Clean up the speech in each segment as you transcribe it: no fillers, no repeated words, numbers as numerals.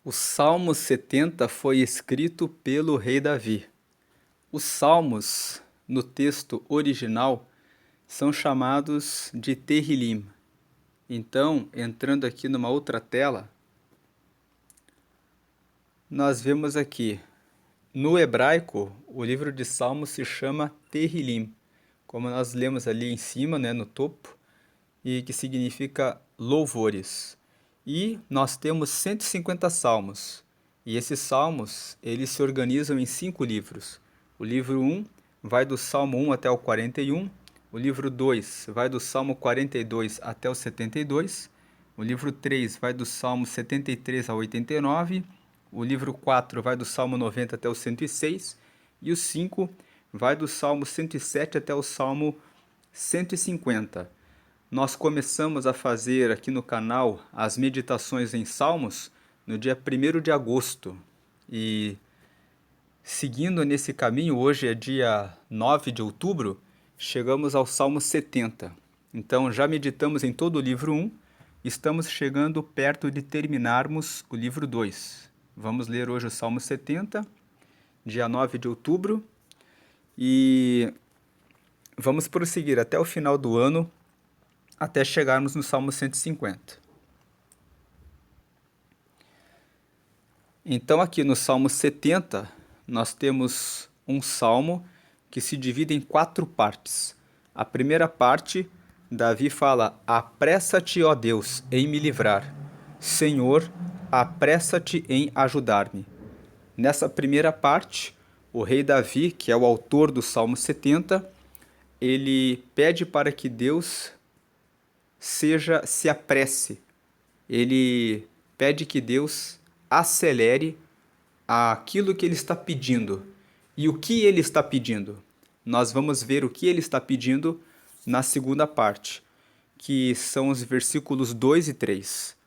O Salmo 70 foi escrito pelo rei Davi. Os salmos, no texto original, são chamados de Tehillim. Então, entrando aqui numa outra tela, nós vemos aqui, no hebraico, o livro de Salmos se chama Tehillim, como nós lemos ali em cima, no topo, e que significa louvores. E nós temos 150 salmos. E esses salmos, eles se organizam em 5 livros. O livro 1 vai do Salmo 1 até o 41. O livro 2 vai do Salmo 42 até o 72. O livro 3 vai do Salmo 73 ao 89. O livro 4 vai do Salmo 90 até o 106. E o 5 vai do Salmo 107 até o Salmo 150. Nós começamos a fazer aqui no canal as meditações em Salmos no dia 1º de agosto. E seguindo nesse caminho, hoje é dia 9 de outubro, chegamos ao Salmo 70. Então já meditamos em todo o livro 1, estamos chegando perto de terminarmos o livro 2. Vamos ler hoje o Salmo 70, dia 9 de outubro, e vamos prosseguir até o final do ano, até chegarmos no Salmo 150. Então aqui no Salmo 70, nós temos um salmo que se divide em 4 partes. A primeira parte, Davi fala: apressa-te, ó Deus, em me livrar. Senhor, apressa-te em ajudar-me. Nessa primeira parte, o rei Davi, que é o autor do Salmo 70, ele pede para que Deus se apresse. Ele pede que Deus acelere aquilo que ele está pedindo. E o que ele está pedindo? Nós vamos ver o que ele está pedindo na segunda parte, que são os versículos 2 e 3.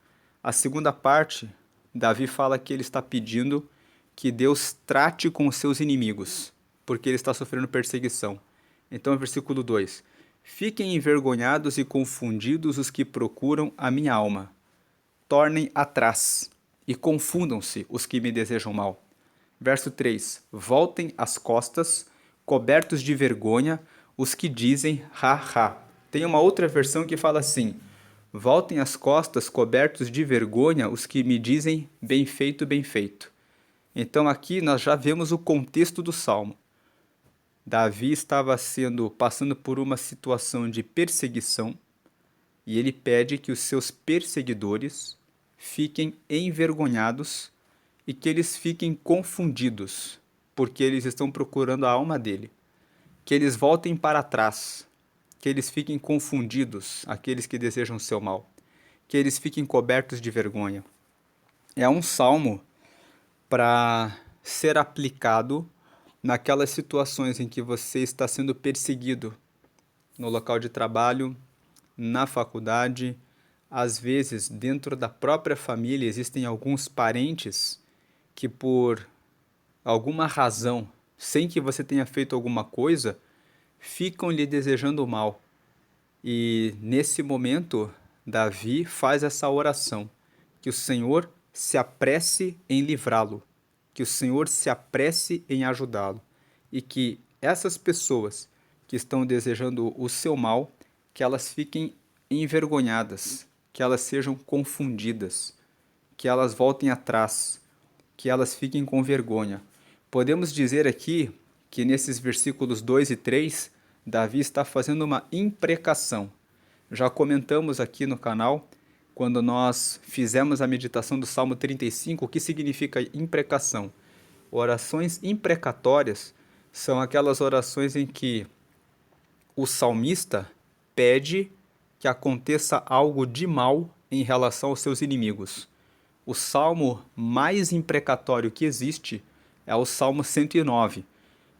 A segunda parte, Davi fala que ele está pedindo que Deus trate com os seus inimigos, porque ele está sofrendo perseguição. Então, versículo 2: fiquem envergonhados e confundidos os que procuram a minha alma. Tornem atrás e confundam-se os que me desejam mal. Verso 3: voltem as costas, cobertos de vergonha, os que dizem ha, ha. Tem uma outra versão que fala assim: voltem as costas, cobertos de vergonha, os que me dizem bem feito, bem feito. Então aqui nós já vemos o contexto do salmo. Davi estava passando por uma situação de perseguição e ele pede que os seus perseguidores fiquem envergonhados e que eles fiquem confundidos, porque eles estão procurando a alma dele. Que eles voltem para trás, que eles fiquem confundidos, aqueles que desejam o seu mal, que eles fiquem cobertos de vergonha. É um salmo para ser aplicado naquelas situações em que você está sendo perseguido no local de trabalho, na faculdade, às vezes dentro da própria família existem alguns parentes que por alguma razão, sem que você tenha feito alguma coisa, ficam lhe desejando mal. E nesse momento, Davi faz essa oração, que o Senhor se apresse em livrá-lo, que o Senhor se apresse em ajudá-lo, e que essas pessoas que estão desejando o seu mal, que elas fiquem envergonhadas, que elas sejam confundidas, que elas voltem atrás, que elas fiquem com vergonha. Podemos dizer aqui que nesses versículos 2 e 3, Davi está fazendo uma imprecação. Já comentamos aqui no canal, quando nós fizemos a meditação do Salmo 35, o que significa imprecação. Orações imprecatórias são aquelas orações em que o salmista pede que aconteça algo de mal em relação aos seus inimigos. O salmo mais imprecatório que existe é o Salmo 109,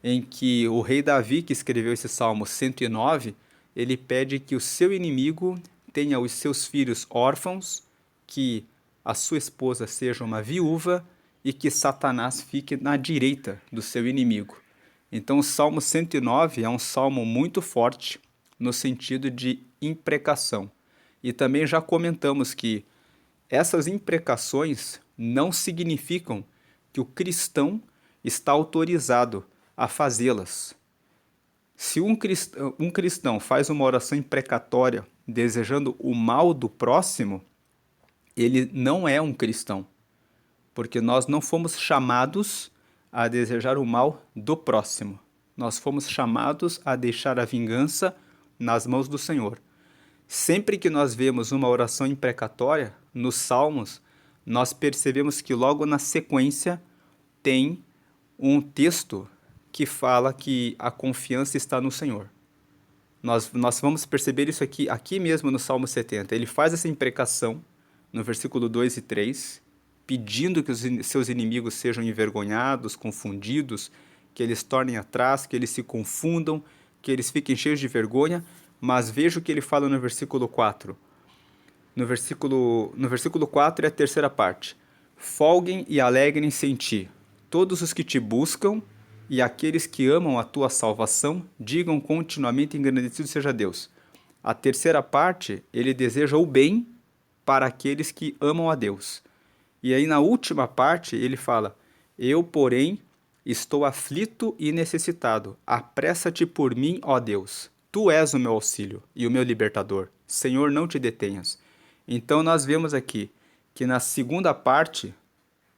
em que o rei Davi, que escreveu esse Salmo 109, ele pede que o seu inimigo tenha os seus filhos órfãos, que a sua esposa seja uma viúva e que Satanás fique na direita do seu inimigo. Então o Salmo 109 é um salmo muito forte no sentido de imprecação. E também já comentamos que Essas imprecações não significam que o cristão está autorizado a fazê-las. Se um cristão faz uma oração imprecatória desejando o mal do próximo, ele não é um cristão, porque nós não fomos chamados a desejar o mal do próximo. Nós fomos chamados a deixar a vingança nas mãos do Senhor. Sempre que nós vemos uma oração imprecatória, nos Salmos, nós percebemos que logo na sequência tem um texto que fala que a confiança está no Senhor. Nós vamos perceber isso aqui mesmo no Salmo 70. Ele faz essa imprecação no versículo 2 e 3, pedindo que os seus inimigos sejam envergonhados, confundidos, que eles tornem atrás, que eles se confundam, que eles fiquem cheios de vergonha. Mas veja o que ele fala no versículo 4. No versículo 4 é a terceira parte. Folguem e alegrem-se em ti, todos os que te buscam, e aqueles que amam a tua salvação, digam continuamente: engrandecido seja Deus. A terceira parte, ele deseja o bem para aqueles que amam a Deus. E aí na última parte, ele fala: eu, porém, estou aflito e necessitado. Apressa-te por mim, ó Deus. Tu és o meu auxílio e o meu libertador. Senhor, não te detenhas. Então nós vemos aqui que na segunda parte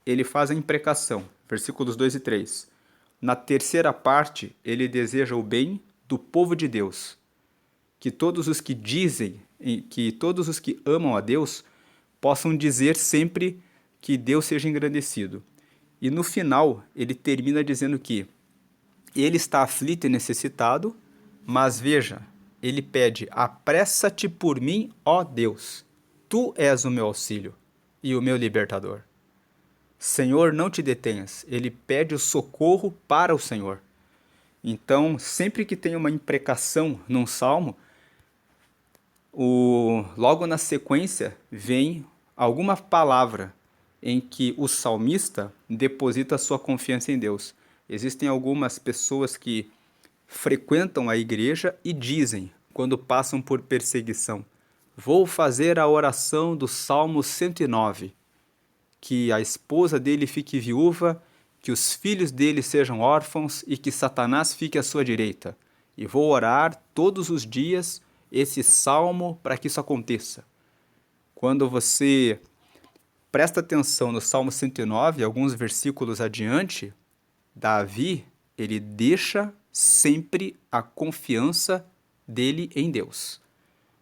ele faz a imprecação, versículos 2 e 3. Na terceira parte, ele deseja o bem do povo de Deus. Que todos os que todos os que amam a Deus possam dizer sempre que Deus seja engrandecido. E no final, ele termina dizendo que ele está aflito e necessitado, mas veja, ele pede: apressa-te por mim, ó Deus. Tu és o meu auxílio e o meu libertador. Senhor, não te detenhas. Ele pede o socorro para o Senhor. Então, sempre que tem uma imprecação num salmo, logo na sequência vem alguma palavra em que o salmista deposita sua confiança em Deus. Existem algumas pessoas que frequentam a igreja e dizem, quando passam por perseguição: vou fazer a oração do Salmo 109, que a esposa dele fique viúva, que os filhos dele sejam órfãos e que Satanás fique à sua direita. E vou orar todos os dias esse salmo para que isso aconteça. Quando você presta atenção no Salmo 109, alguns versículos adiante, Davi, ele deixa sempre a confiança dele em Deus.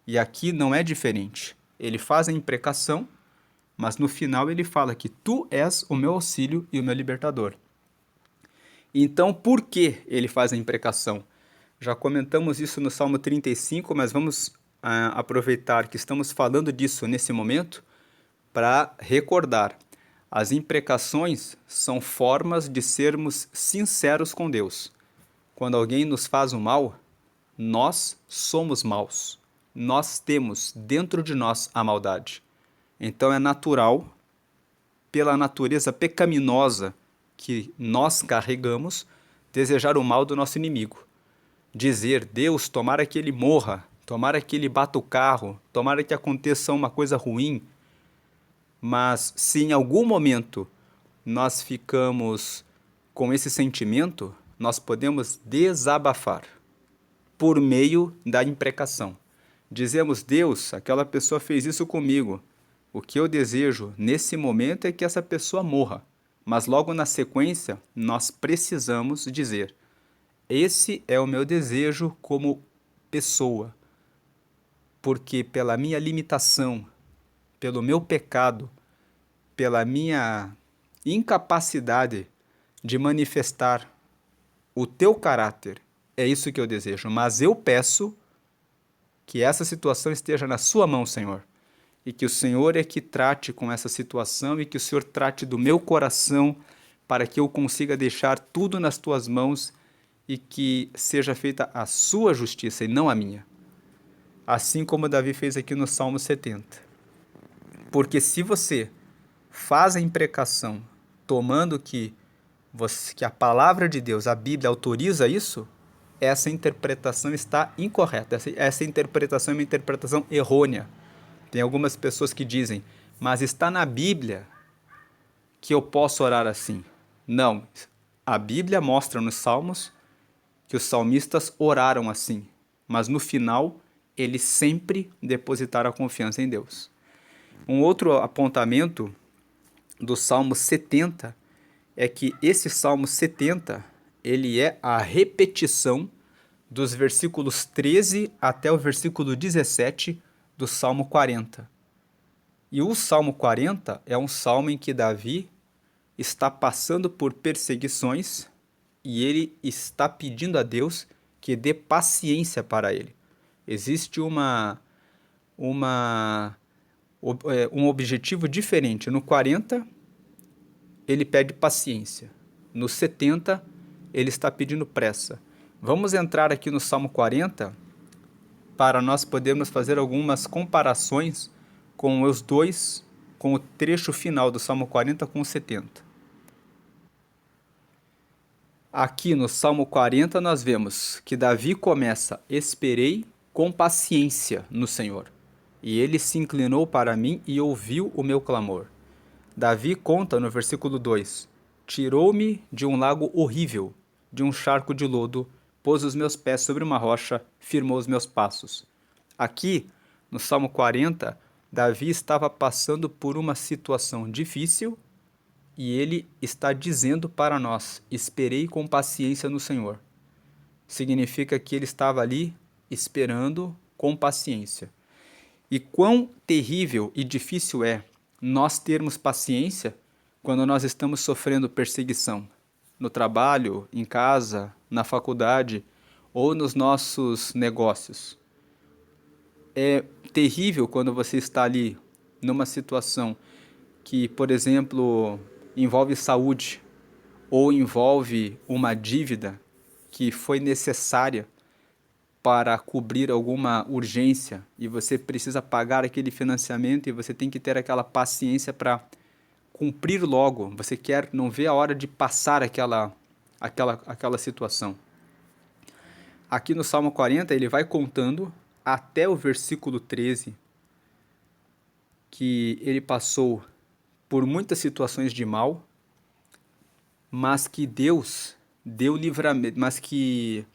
E aqui não é diferente. Ele faz a imprecação, mas no final ele fala que tu és o meu auxílio e o meu libertador. Então, por que ele faz a imprecação? Já comentamos isso no Salmo 35, mas vamos aproveitar que estamos falando disso nesse momento para recordar. As imprecações são formas de sermos sinceros com Deus. Quando alguém nos faz o mal, nós somos maus. Nós temos dentro de nós a maldade. Então é natural, pela natureza pecaminosa que nós carregamos, desejar o mal do nosso inimigo. Dizer: Deus, tomara que ele morra, tomara que ele bata o carro, tomara que aconteça uma coisa ruim. Mas se em algum momento nós ficamos com esse sentimento, nós podemos desabafar por meio da imprecação. Dizemos: Deus, aquela pessoa fez isso comigo. O que eu desejo nesse momento é que essa pessoa morra. Mas logo na sequência, nós precisamos dizer: esse é o meu desejo como pessoa. Porque pela minha limitação, pelo meu pecado, pela minha incapacidade de manifestar o teu caráter, é isso que eu desejo. Mas eu peço que essa situação esteja na sua mão, Senhor. E que o Senhor é que trate com essa situação e que o Senhor trate do meu coração para que eu consiga deixar tudo nas tuas mãos e que seja feita a sua justiça e não a minha. Assim como Davi fez aqui no Salmo 70. Porque se você faz a imprecação tomando que a palavra de Deus, a Bíblia, autoriza isso, essa interpretação está incorreta. Essa interpretação é uma interpretação errônea. Tem algumas pessoas que dizem: mas está na Bíblia que eu posso orar assim. Não, a Bíblia mostra nos Salmos que os salmistas oraram assim, mas no final eles sempre depositaram a confiança em Deus. Um outro apontamento do Salmo 70 é que esse Salmo 70, ele é a repetição dos versículos 13 até o versículo 17 do Salmo 40. E o Salmo 40 é um salmo em que Davi está passando por perseguições e ele está pedindo a Deus que dê paciência para ele. Existe um objetivo diferente. No 40, ele pede paciência. No 70, ele está pedindo pressa. Vamos entrar aqui no Salmo 40 para nós podermos fazer algumas comparações com os dois, com o trecho final do Salmo 40 com o 70. Aqui no Salmo 40 nós vemos que Davi começa: esperei com paciência no Senhor, e ele se inclinou para mim e ouviu o meu clamor. Davi conta no versículo 2: tirou-me de um lago horrível, de um charco de lodo, pôs os meus pés sobre uma rocha, firmou os meus passos. Aqui, no Salmo 40, Davi estava passando por uma situação difícil e ele está dizendo para nós: esperei com paciência no Senhor. Significa que ele estava ali esperando com paciência. E quão terrível e difícil é nós termos paciência quando nós estamos sofrendo perseguição no trabalho, em casa, na faculdade ou nos nossos negócios. É terrível quando você está ali numa situação que, por exemplo, envolve saúde ou envolve uma dívida que foi necessária para cobrir alguma urgência e você precisa pagar aquele financiamento e você tem que ter aquela paciência para cumprir logo. Você não vê a hora de passar aquela situação. Aqui no Salmo 40 ele vai contando até o versículo 13 que ele passou por muitas situações de mal, mas que Deus deu livramento, mas que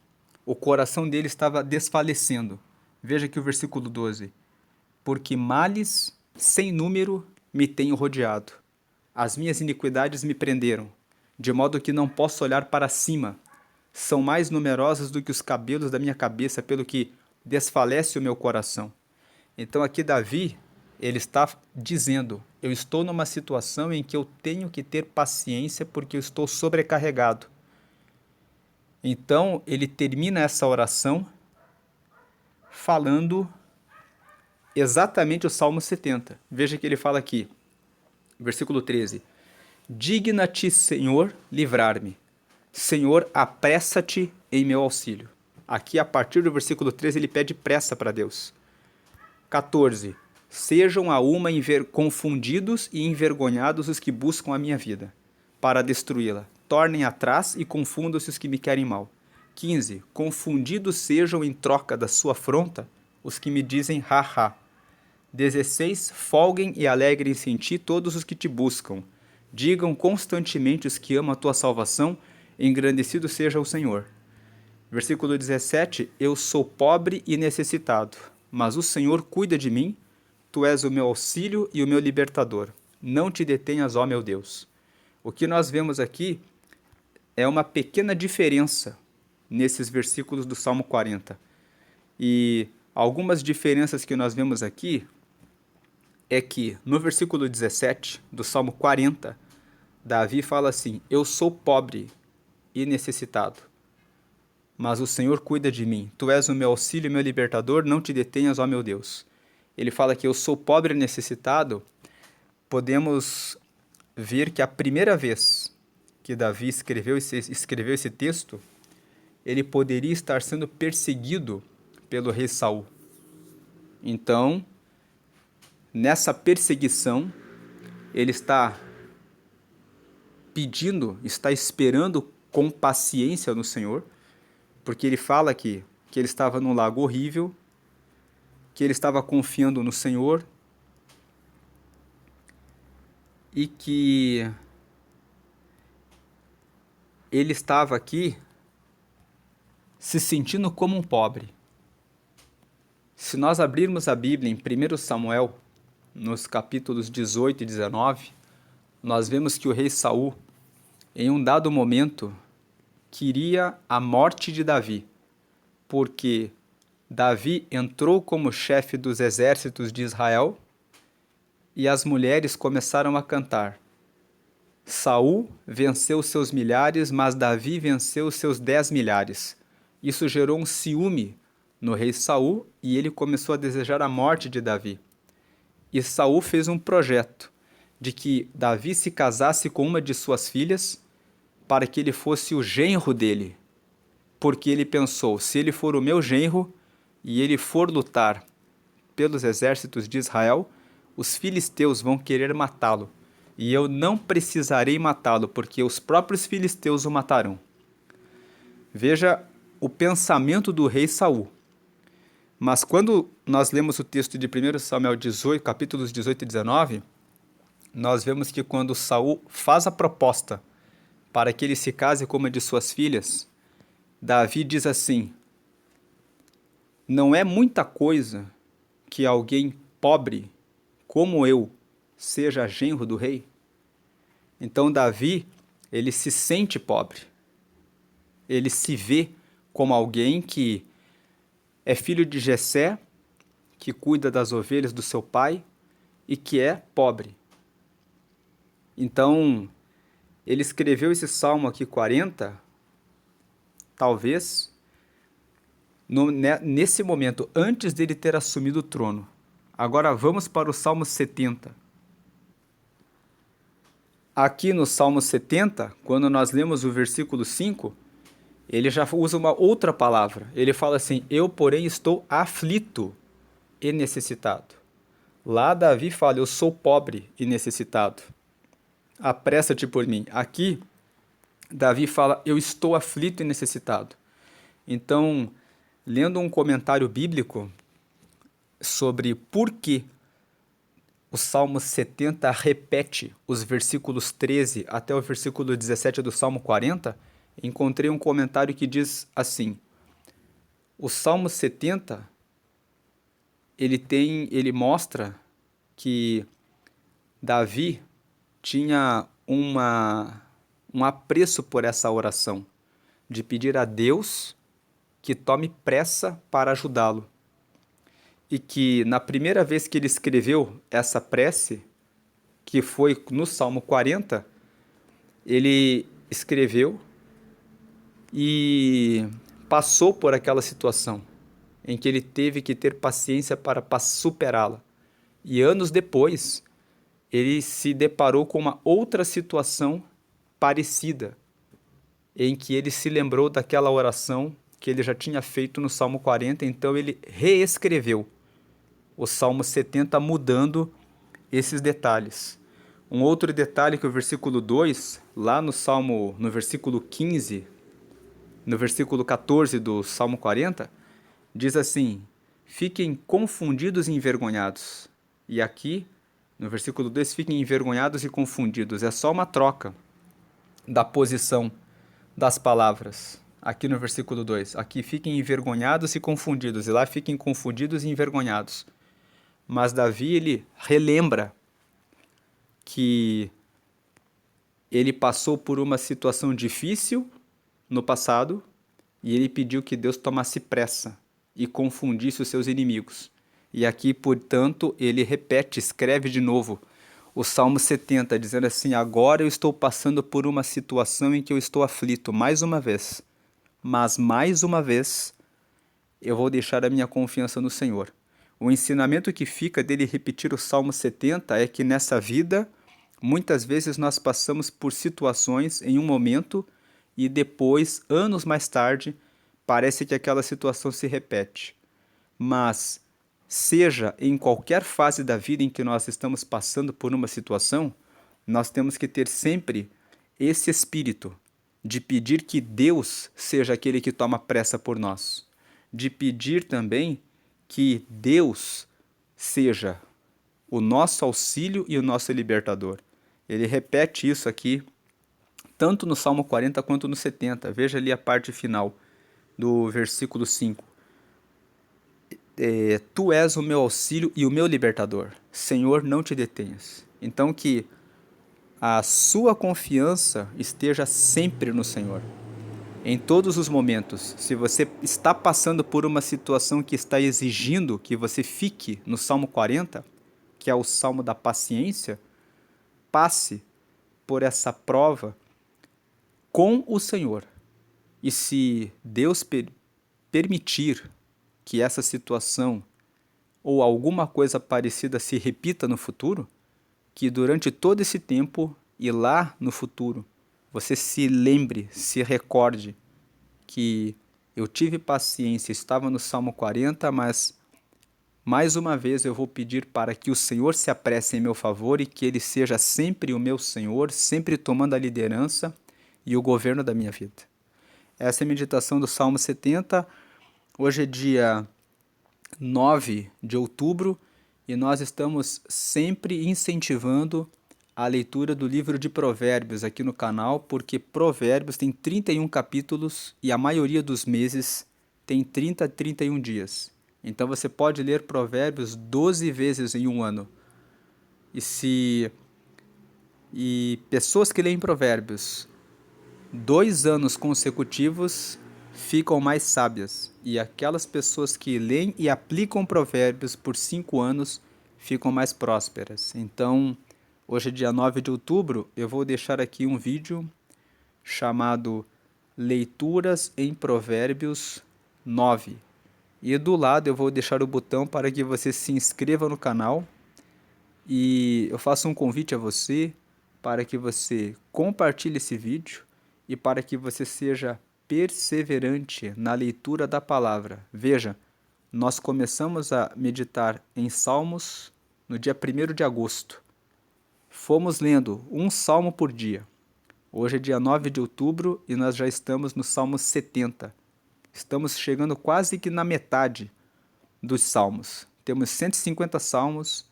o coração dele estava desfalecendo. Veja aqui o versículo 12. Porque males sem número me tenho rodeado. As minhas iniquidades me prenderam, de modo que não posso olhar para cima. São mais numerosas do que os cabelos da minha cabeça, pelo que desfalece o meu coração. Então aqui Davi, ele está dizendo: eu estou numa situação em que eu tenho que ter paciência porque eu estou sobrecarregado. Então ele termina essa oração falando exatamente o Salmo 70. Veja que ele fala aqui, versículo 13: digna-te, Senhor, livrar-me. Senhor, apressa-te em meu auxílio. Aqui, a partir do versículo 13, ele pede pressa para Deus. 14. Sejam a uma confundidos e envergonhados os que buscam a minha vida, para destruí-la. Tornem atrás e confundam-se os que me querem mal. 15. Confundidos sejam em troca da sua afronta os que me dizem ha-ha. 16. Folguem e alegrem-se em ti todos os que te buscam. Digam constantemente os que amam a tua salvação, engrandecido seja o Senhor. Versículo 17. Eu sou pobre e necessitado, mas o Senhor cuida de mim. Tu és o meu auxílio e o meu libertador. Não te detenhas, ó meu Deus. O que nós vemos aqui é uma pequena diferença nesses versículos do Salmo 40. E algumas diferenças que nós vemos aqui é que no versículo 17 do Salmo 40, Davi fala assim: eu sou pobre e necessitado, mas o Senhor cuida de mim. Tu és o meu auxílio e meu libertador, não te detenhas, ó meu Deus. Ele fala que eu sou pobre e necessitado. Podemos ver que a primeira vez que Davi escreveu esse texto, ele poderia estar sendo perseguido pelo rei Saul. Então, nessa perseguição, ele está pedindo, está esperando com paciência no Senhor, porque ele fala aqui que ele estava num lago horrível, que ele estava confiando no Senhor, e que ele estava aqui se sentindo como um pobre. Se nós abrirmos a Bíblia em 1 Samuel, nos capítulos 18 e 19, nós vemos que o rei Saul, em um dado momento, queria a morte de Davi, porque Davi entrou como chefe dos exércitos de Israel e as mulheres começaram a cantar: Saul venceu seus milhares, mas Davi venceu seus 10 milhares. Isso gerou um ciúme no rei Saul e ele começou a desejar a morte de Davi. E Saul fez um projeto de que Davi se casasse com uma de suas filhas para que ele fosse o genro dele. Porque ele pensou, se ele for o meu genro e ele for lutar pelos exércitos de Israel, os filisteus vão querer matá-lo. E eu não precisarei matá-lo, porque os próprios filisteus o matarão. Veja o pensamento do rei Saul. Mas quando nós lemos o texto de 1 Samuel 18, capítulos 18 e 19, nós vemos que quando Saul faz a proposta para que ele se case com uma de suas filhas, Davi diz assim: não é muita coisa que alguém pobre como eu seja genro do rei? Então Davi, ele se sente pobre. Ele se vê como alguém que é filho de Jessé, que cuida das ovelhas do seu pai e que é pobre. Então, ele escreveu esse Salmo aqui 40, talvez, nesse momento, antes dele ter assumido o trono. Agora vamos para o Salmo 70. Aqui no Salmo 70, quando nós lemos o versículo 5, ele já usa uma outra palavra. Ele fala assim: eu, porém, estou aflito e necessitado. Lá Davi fala: eu sou pobre e necessitado. Apressa-te por mim. Aqui, Davi fala: eu estou aflito e necessitado. Então, lendo um comentário bíblico sobre por que o Salmo 70 repete os versículos 13 até o versículo 17 do Salmo 40, encontrei um comentário que diz assim: o Salmo 70 ele mostra que Davi tinha um apreço por essa oração, de pedir a Deus que tome pressa para ajudá-lo. E que na primeira vez que ele escreveu essa prece, que foi no Salmo 40, ele escreveu e passou por aquela situação em que ele teve que ter paciência para superá-la. E anos depois, ele se deparou com uma outra situação parecida, em que ele se lembrou daquela oração que ele já tinha feito no Salmo 40, então ele reescreveu o Salmo 70, mudando esses detalhes. Um outro detalhe que o versículo 2, lá no versículo 15, no versículo 14 do Salmo 40, diz assim: fiquem confundidos e envergonhados. E aqui, no versículo 2, fiquem envergonhados e confundidos. É só uma troca da posição das palavras. Aqui no versículo 2, aqui fiquem envergonhados e confundidos, e lá fiquem confundidos e envergonhados. Mas Davi, ele relembra que ele passou por uma situação difícil no passado e ele pediu que Deus tomasse pressa e confundisse os seus inimigos. E aqui, portanto, ele repete, escreve de novo o Salmo 70, dizendo assim: agora eu estou passando por uma situação em que eu estou aflito, mais uma vez. Mas mais uma vez eu vou deixar a minha confiança no Senhor. O ensinamento que fica dele repetir o Salmo 70 é que nessa vida, muitas vezes nós passamos por situações em um momento e depois, anos mais tarde, parece que aquela situação se repete. Mas, seja em qualquer fase da vida em que nós estamos passando por uma situação, nós temos que ter sempre esse espírito de pedir que Deus seja aquele que toma pressa por nós, de pedir também que Deus seja o nosso auxílio e o nosso libertador. Ele repete isso aqui, tanto no Salmo 40 quanto no 70. Veja ali a parte final do versículo 5. Tu és o meu auxílio e o meu libertador. Senhor, não te detenhas. Então que a sua confiança esteja sempre no Senhor. Em todos os momentos. Se você está passando por uma situação que está exigindo que você fique no Salmo 40, que é o Salmo da paciência, passe por essa prova com o Senhor. E se Deus permitir que essa situação ou alguma coisa parecida se repita no futuro, que durante todo esse tempo e lá no futuro você se lembre, se recorde que eu tive paciência, estava no Salmo 40, mas mais uma vez eu vou pedir para que o Senhor se apresse em meu favor e que Ele seja sempre o meu Senhor, sempre tomando a liderança e o governo da minha vida. Essa é a meditação do Salmo 70. Hoje é dia 9 de outubro e nós estamos sempre incentivando a leitura do livro de Provérbios aqui no canal, porque Provérbios tem 31 capítulos e a maioria dos meses tem 30 a 31 dias. Então você pode ler Provérbios 12 vezes em um ano. E pessoas que leem Provérbios 2 anos consecutivos ficam mais sábias. E aquelas pessoas que leem e aplicam Provérbios por 5 anos ficam mais prósperas. Então, hoje é dia 9 de outubro, eu vou deixar aqui um vídeo chamado Leituras em Provérbios 9. E do lado eu vou deixar o botão para que você se inscreva no canal. E eu faço um convite a você para que você compartilhe esse vídeo e para que você seja perseverante na leitura da palavra. Veja, nós começamos a meditar em Salmos no dia 1º de agosto. Fomos lendo um salmo por dia. Hoje é dia 9 de outubro e nós já estamos no Salmo 70. Estamos chegando quase que na metade dos salmos. Temos 150 salmos,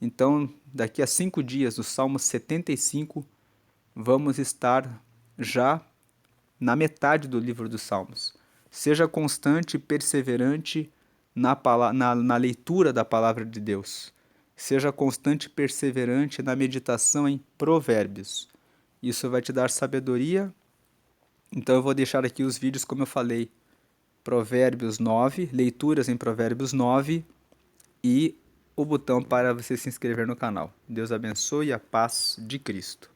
então daqui a 5 dias, no Salmo 75, vamos estar já na metade do livro dos Salmos. Seja constante e perseverante na leitura da palavra de Deus. Seja constante e perseverante na meditação em Provérbios. Isso vai te dar sabedoria. Então eu vou deixar aqui os vídeos, como eu falei, Provérbios 9, leituras em Provérbios 9 e o botão para você se inscrever no canal. Deus abençoe e a paz de Cristo.